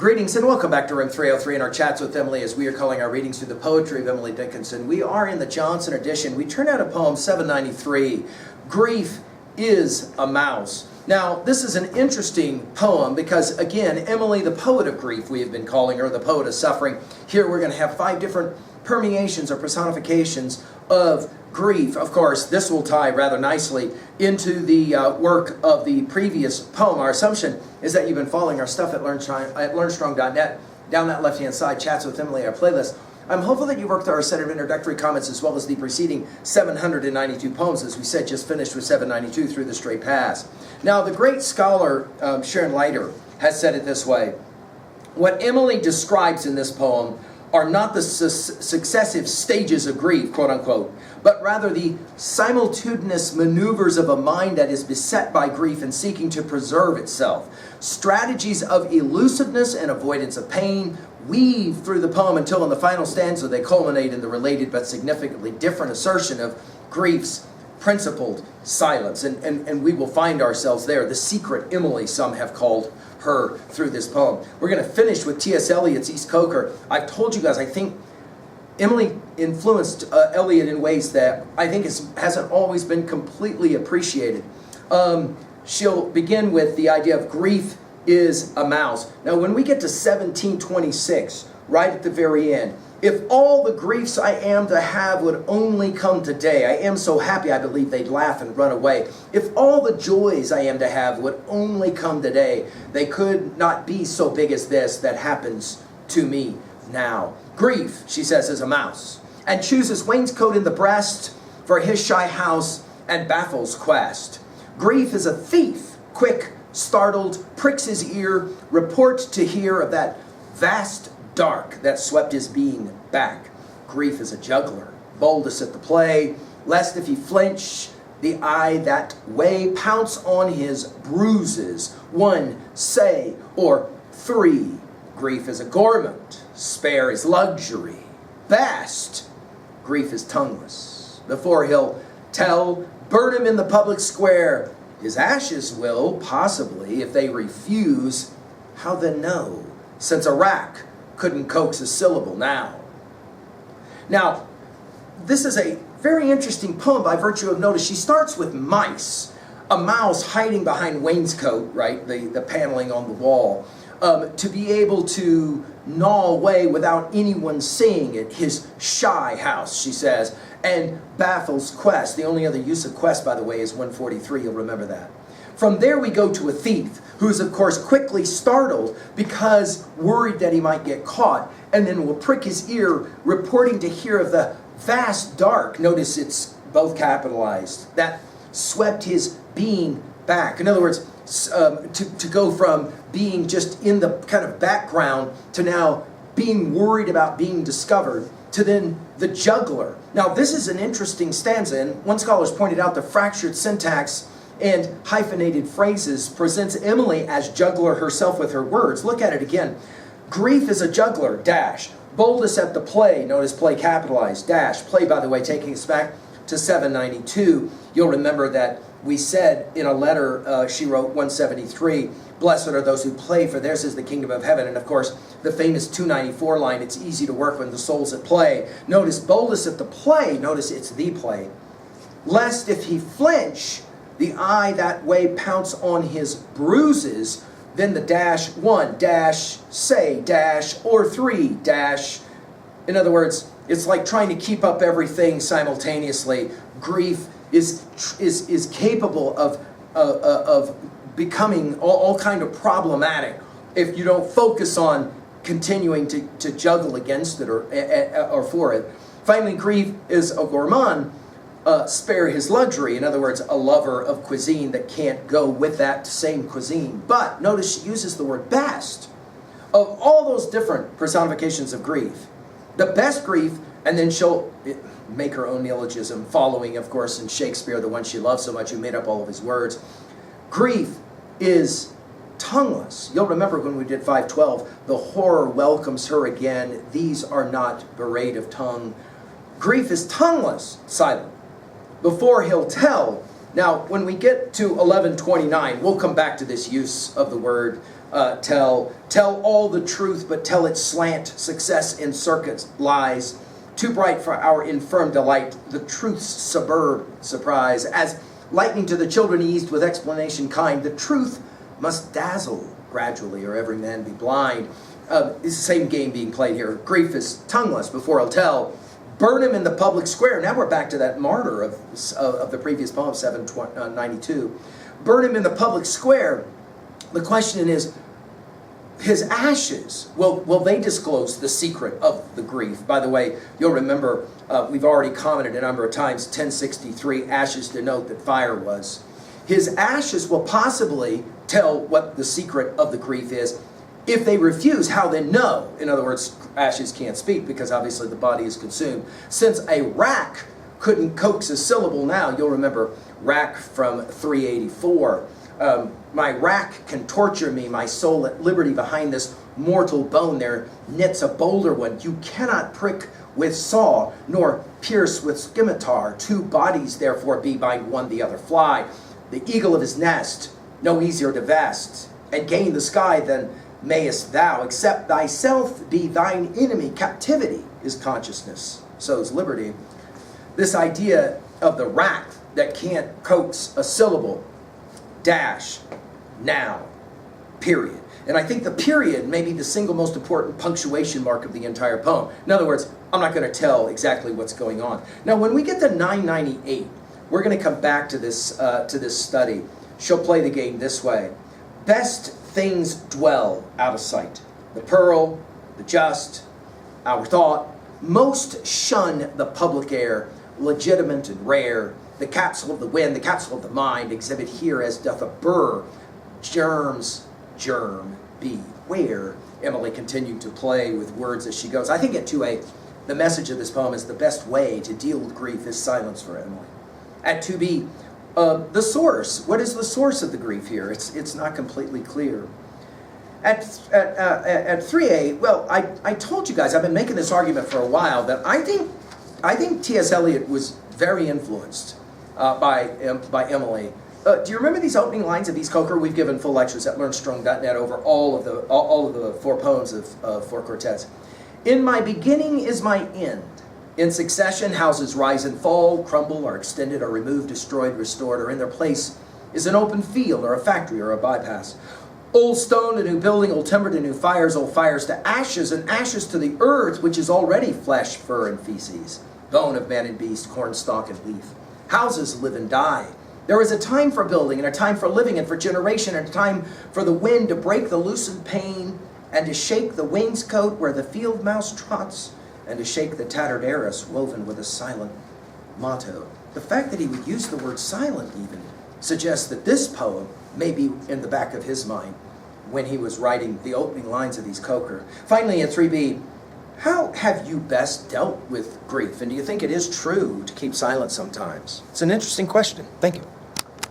Greetings and welcome back to Room 303 in our chats with Emily as we are calling our readings through the poetry of Emily Dickinson. We are in the Johnson edition. We turn out a poem 793, Grief is a Mouse. Now, this is an interesting poem because, again, Emily, the poet of grief, we have been calling her, the poet of suffering. Here we're going to have 5 different permeations or personifications of grief. Of course, this will tie rather nicely into the work of the previous poem. Our assumption is that you've been following our stuff at LearnStrong.net. Down that left-hand side, Chats with Emily, our playlist. I'm hopeful that you worked our set of introductory comments as well as the preceding 792 poems. As we said, just finished with 792 through the straight pass. Now, the great scholar Sharon Leiter has said it this way. What Emily describes in this poem are not the successive stages of grief, quote unquote, but rather the simultaneous maneuvers of a mind that is beset by grief and seeking to preserve itself. Strategies of elusiveness and avoidance of pain weave through the poem until in the final stanza they culminate in the related but significantly different assertion of grief's principled silence. And we will find ourselves there. The secret Emily, some have called her through this poem. We're going to finish with T.S. Eliot's East Coker. I've told you guys, I think Emily influenced Eliot in ways that I think hasn't always been completely appreciated. She'll begin with the idea of grief is a mouse. Now, when we get to 1726, right at the very end, if all the griefs I am to have would only come today, I am so happy I believe they'd laugh and run away. If all the joys I am to have would only come today, they could not be so big as this that happens to me now. Grief, she says, is a mouse, and chooses wainscot in the breast for his shy house and baffles quest. Grief is a thief, quick, startled, pricks his ear, report to hear of that vast dark that swept his being back. Grief is a juggler, boldest at the play, lest if he flinch, the eye that way pounce on his bruises. 1, say, or 3. Grief is a gourmand, spare is luxury. Bast, grief is tongueless. Before he'll tell, burn him in the public square. His ashes will, possibly, if they refuse, how then know, since a rack couldn't coax a syllable now. Now, this is a very interesting poem by virtue of notice. She starts with mice, a mouse hiding behind wainscot, right, the paneling on the wall, to be able to gnaw away without anyone seeing it. His shy house, she says, and baffles quest. The only other use of quest, by the way, is 143. You'll remember that. From there we go to a thief, who's of course quickly startled because worried that he might get caught, and then will prick his ear, reporting to hear of the vast dark, notice it's both capitalized, that swept his being back. In other words, to go from being just in the kind of background to now being worried about being discovered, to then the juggler. Now this is an interesting stanza, and one scholar's pointed out the fractured syntax and hyphenated phrases presents Emily as juggler herself with her words. Look at it again. Grief is a juggler, dash. Boldest at the play, notice play capitalized, dash. Play, by the way, taking us back to 792. You'll remember that we said in a letter she wrote, 173, blessed are those who play, for theirs is the kingdom of heaven. And of course, the famous 294 line, it's easy to work when the soul's at play. Notice boldest at the play, notice it's the play. Lest if he flinch, the eye that way pounce on his bruises, then the dash 1, dash, say, dash, or 3, dash. In other words, it's like trying to keep up everything simultaneously. Grief is capable of becoming all kind of problematic if you don't focus on continuing to juggle against it or for it. Finally, grief is a gourmand, spare his luxury. In other words, a lover of cuisine that can't go with that same cuisine. But notice she uses the word best. Of all those different personifications of grief, the best grief, and then she'll make her own neologism, following, of course, in Shakespeare, the one she loves so much, who made up all of his words. Grief is tongueless. You'll remember when we did 512, the horror welcomes her again. These are not bereft of tongue. Grief is tongueless, silent. Before he'll tell, Now, when we get to 11:29, we'll come back to this use of the word tell. Tell all the truth, but tell it slant. Success in circuits lies. Too bright for our infirm delight. The truth's suburb surprise. As lightning to the children eased with explanation kind, the truth must dazzle gradually, or every man be blind. It's the same game being played here. Grief is tongueless before he'll tell. Burn him in the public square. Now we're back to that martyr of the previous poem, 792. Burn him in the public square. The question is, his ashes, will they disclose the secret of the grief? By the way, you'll remember, we've already commented a number of times, 1063, ashes denote that fire was. His ashes will possibly tell what the secret of the grief is. If they refuse, how then know? In other words, ashes can't speak because obviously the body is consumed. Since a rack couldn't coax a syllable now, you'll remember rack from 384. My rack can torture me, my soul at liberty behind this mortal bone. There knits a bolder one. You cannot prick with saw, nor pierce with scimitar. Two bodies therefore be, bind one the other fly. The eagle of his nest, no easier to vest, and gain the sky than mayest thou, except thyself be thine enemy. Captivity is consciousness, so is liberty. This idea of the rack that can't coax a syllable, dash, now, period. And I think the period may be the single most important punctuation mark of the entire poem. In other words, I'm not going to tell exactly what's going on. Now, when we get to 998, we're going to come back to this study. She'll play the game this way. Best things dwell out of sight. The pearl, the just, our thought. Most shun the public air, legitimate and rare. The capsule of the wind, the capsule of the mind, exhibit here as doth a burr. Germs, germ, be. Where? Emily continued to play with words as she goes. I think at 2a, the message of this poem is the best way to deal with grief is silence for Emily. At 2b, the source. What is the source of the grief here? It's not completely clear. At 3a, well, I told you guys, I've been making this argument for a while, that I think T.S. Eliot was very influenced by Emily. Do you remember these opening lines of East Coker? We've given full lectures at learnstrong.net over all of the four poems of four quartets. In my beginning is my end. In succession, houses rise and fall, crumble, are extended, are removed, destroyed, restored, or in their place is an open field, or a factory, or a bypass. Old stone to new building, old timber to new fires, old fires to ashes, and ashes to the earth, which is already flesh, fur, and feces, bone of man and beast, corn, stalk, and leaf. Houses live and die. There is a time for building, and a time for living, and for generation, and a time for the wind to break the loosened pane, and to shake the wainscot where the field mouse trots, and to shake the tattered arras woven with a silent motto. The fact that he would use the word silent even suggests that this poem may be in the back of his mind when he was writing the opening lines of East Coker. Finally, at 3b, how have you best dealt with grief? And do you think it is true to keep silent sometimes? It's an interesting question. Thank you.